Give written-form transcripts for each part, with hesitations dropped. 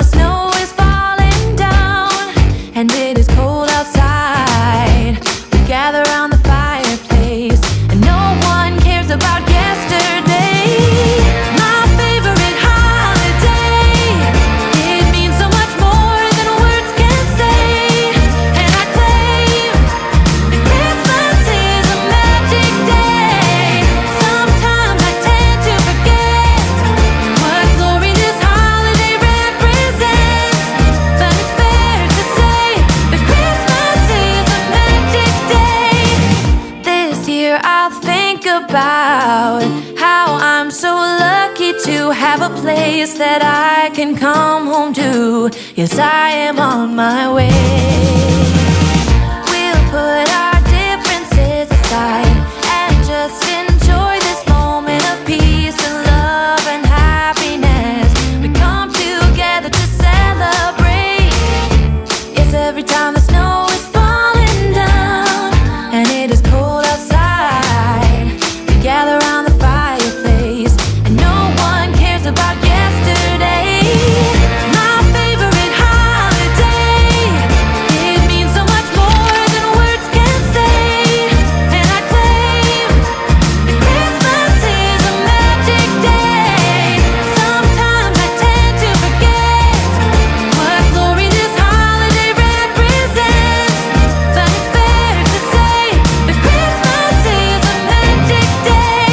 the snow is falling down and it is cold outside, we gather around the fireplace and no one cares about yesterday. My favorite holiday, it means so much more than words can say. And I claim that Christmas is a magic day. Sometimes I tend to forget what glory this holiday represents, but it's fair to say that Christmas is a magic day. This year I'll think about how I'm so lucky to have a place that I can come home to. Yes, I am on my way. We'll put our differences aside and just enjoy this moment of peace and love and happiness. We come together to celebrate. Yes, every time the snow is falling down and it is cold outside, we gather around the fireplace and no one cares about yesterday. My favorite holiday, it means so much more than words can say. And I claim that Christmas is a magic day. Sometimes I tend to forget what glory this holiday represents, but it's fair to say that Christmas is a magic day.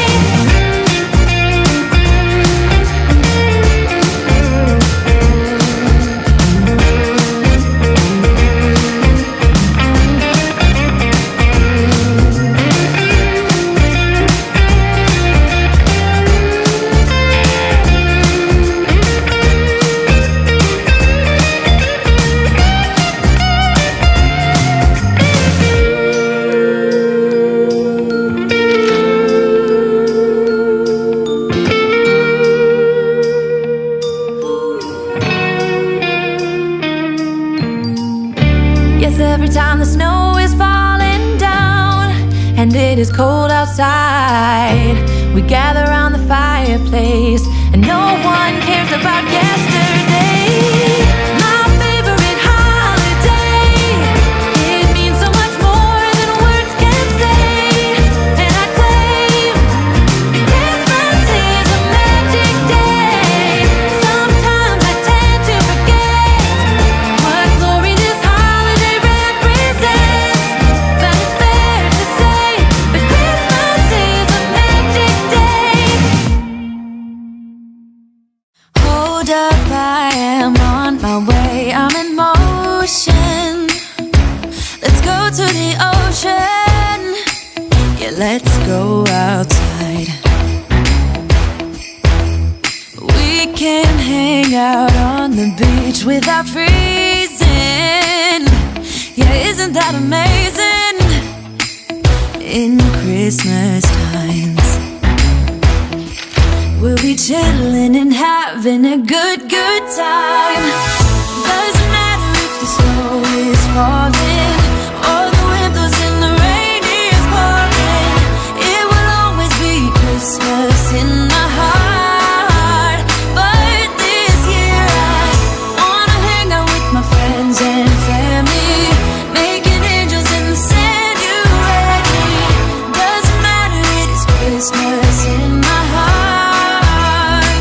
Yes, every time the snow is falling down and it is cold outside, we gather around the fireplace and no one cares about yesterday. My favorite holiday, it means so much more than words can say. And I claim that Christmas is a magic day. Sometimes I tend to forget what glory this holiday represents, but it's fair to say that Christmas is a magic day. Hold up, I am on my way, I'm in motion. Let's go to the ocean. Yeah, let's go outside. We can hang out on the beach without freezing. Yeah, isn't that amazing? In Christmas times, we'll be chilling and having a good time. Doesn't matter if the snow is falling or the wind blows and the rain is pouring. It will always be Christmas in my heart. But this year I wanna hang out with my friends and family, making angels in the sanctuary. Doesn't matter, it is Christmas in my heart.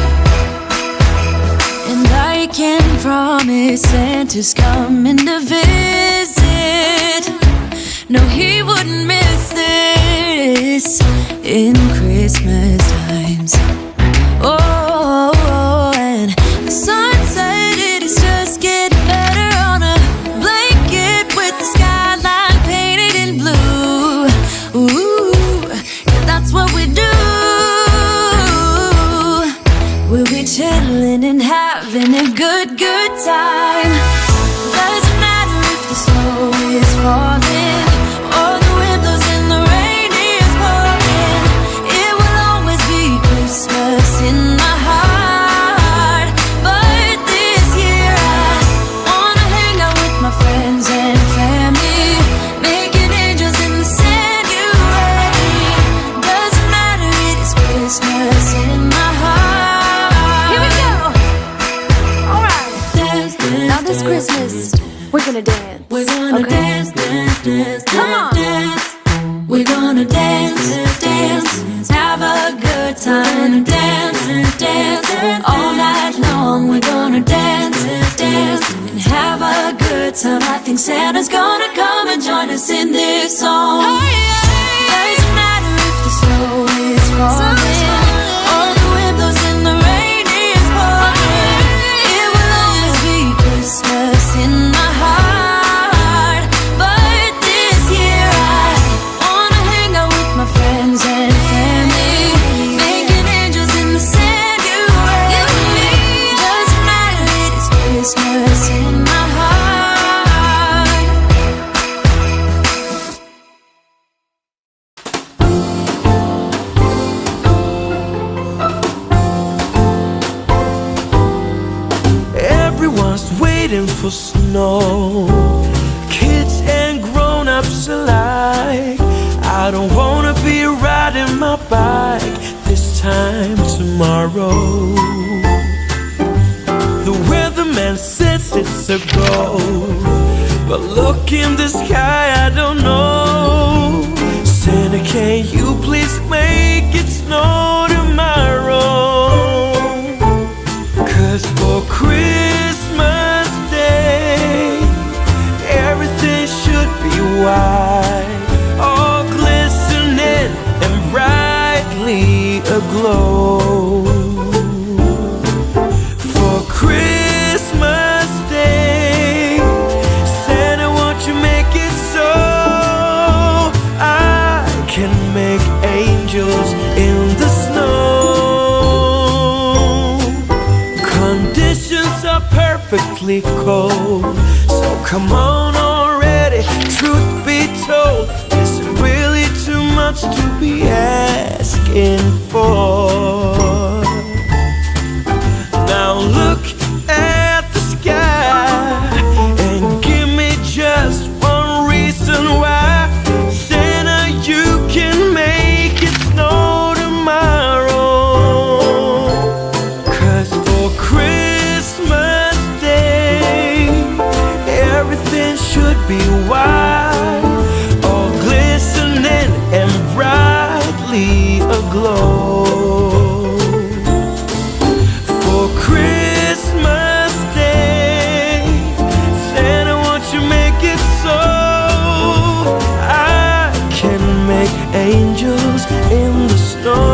And I can promise Santa's coming to visit. No, he wouldn't miss this in Christmas times. Oh, and the sunset, it is just getting better on a blanket with the skyline painted in blue. Ooh, yeah, that's what we do. We'll be chilling and having a good time. Doesn't matter if the snow is falling or the wind blows and the rain is pouring. It will always be Christmas in my heart. But this year I wanna hang out with my friends and family, making angels in the sanctuary. Doesn't matter, it is Christmas in my heart. Here we go. All right. Christmas, we're gonna dance. We're gonna dance, dance, dance, Come on. dance. We're gonna dance, dance, have a good time. Dance, dance, all night long. We're gonna dance, dance, and have a good time. I think Santa's gonna come and join us in this song. Doesn't matter if the snow is falling or the wind blows and the rain is pouring. It will always be Christmas in my heart. But this year I wanna hang out with my friends and family, making angels in the sand. You and me. Doesn't matter, it is Christmas in my heart. Everyone's waiting for snow, kids and grown-ups alike. I don't wanna be riding my bike this time tomorrow. The weatherman says it's a go, but look in the sky, I don't know. Santa, can you please make it snow tomorrow? 'Cause for Christmas Day, everything should be white, all glistening and brightly aglow. For Christmas Day, Santa, won't you make it so I can make angels in the snow? Conditions are perfectly cold, so come on already. Truth be told, it's really too much to be asking for. Now look at the sky and give me just one reason why, Santa, you can make it snow tomorrow. 'Cause for Christmas Day, everything should be white, all glistening and brightly aglow. For Christmas Day, Santa, won't you make it so I can make angels in the snow?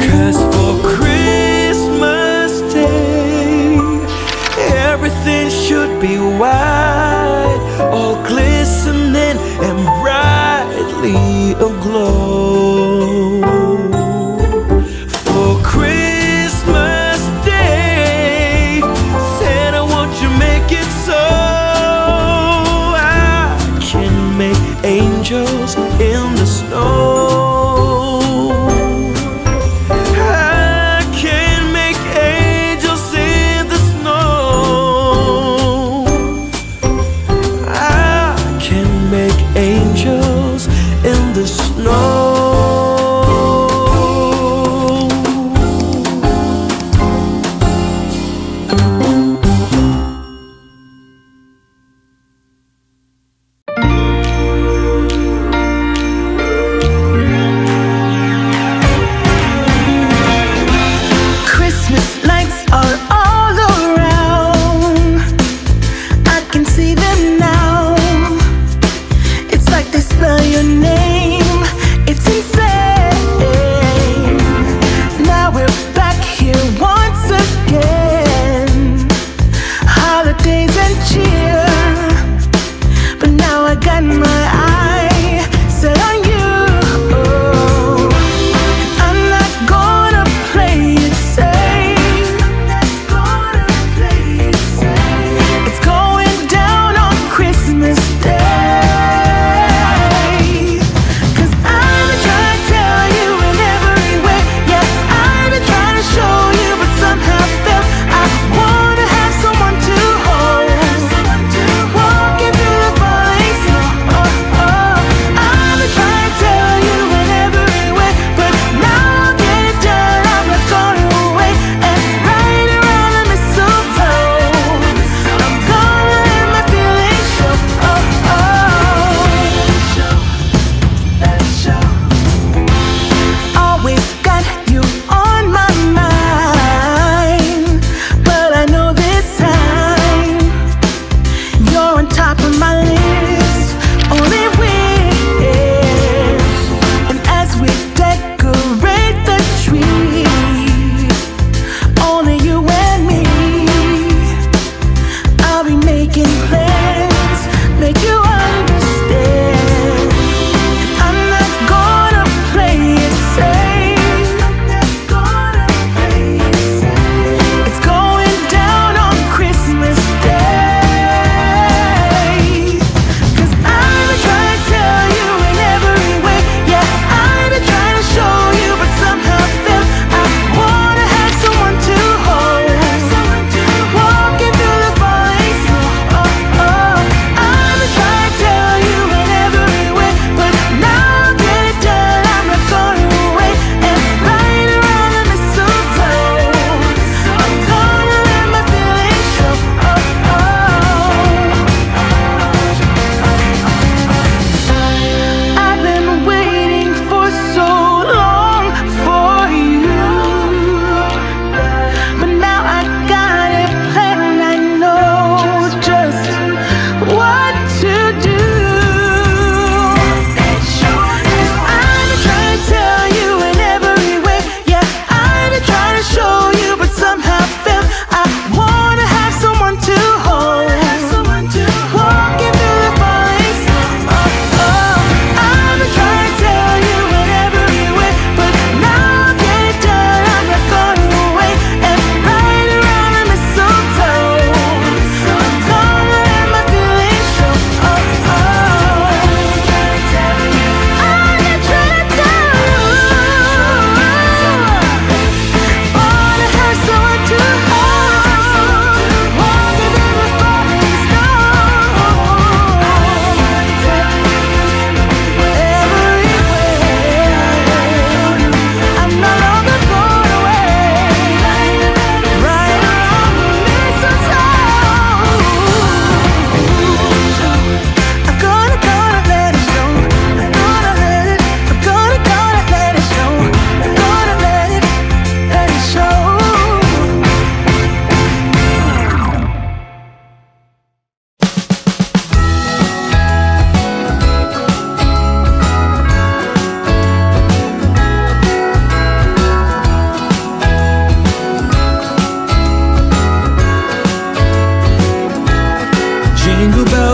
Cause for Christmas Day, everything should be white, all glistening and brightly aglow. For Christmas Day, Santa, won't you make it so I can make angels in the snow? I can make angels in the snow.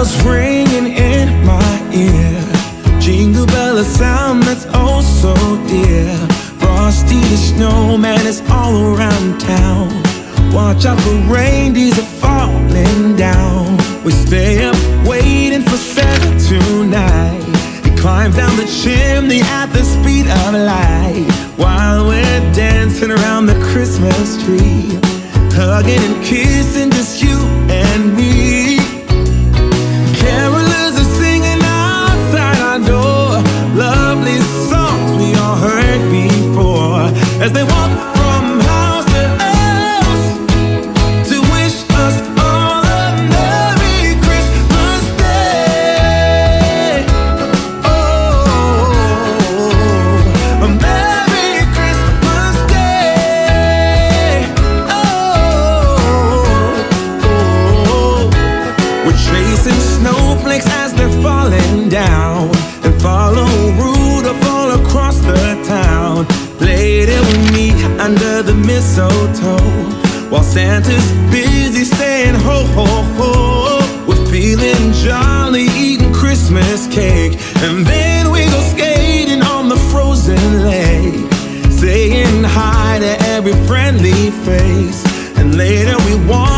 bells ringing in my ear. Jingle bell, a sound that's oh so dear. Frosty the snowman is all around town. Watch out for reindeers are falling down. We stay up waiting for Santa tonight. He climbs down the chimney at the speed of light, while we're dancing around the Christmas tree, hugging and kissing just you and me. Carolers are singing outside our door, lovely songs we all heard before, as they walk from house to house to wish us all a Merry Christmas Day. Oh, a Merry Christmas Day. Oh, we're chasing snowflakes as they're falling down, and follow Rudolph all across the town. Later we meet under the mistletoe, while Santa's busy saying ho ho ho. We're feeling jolly, eating Christmas cake, and then we go skating on the frozen lake, saying hi to every friendly face. And later we walk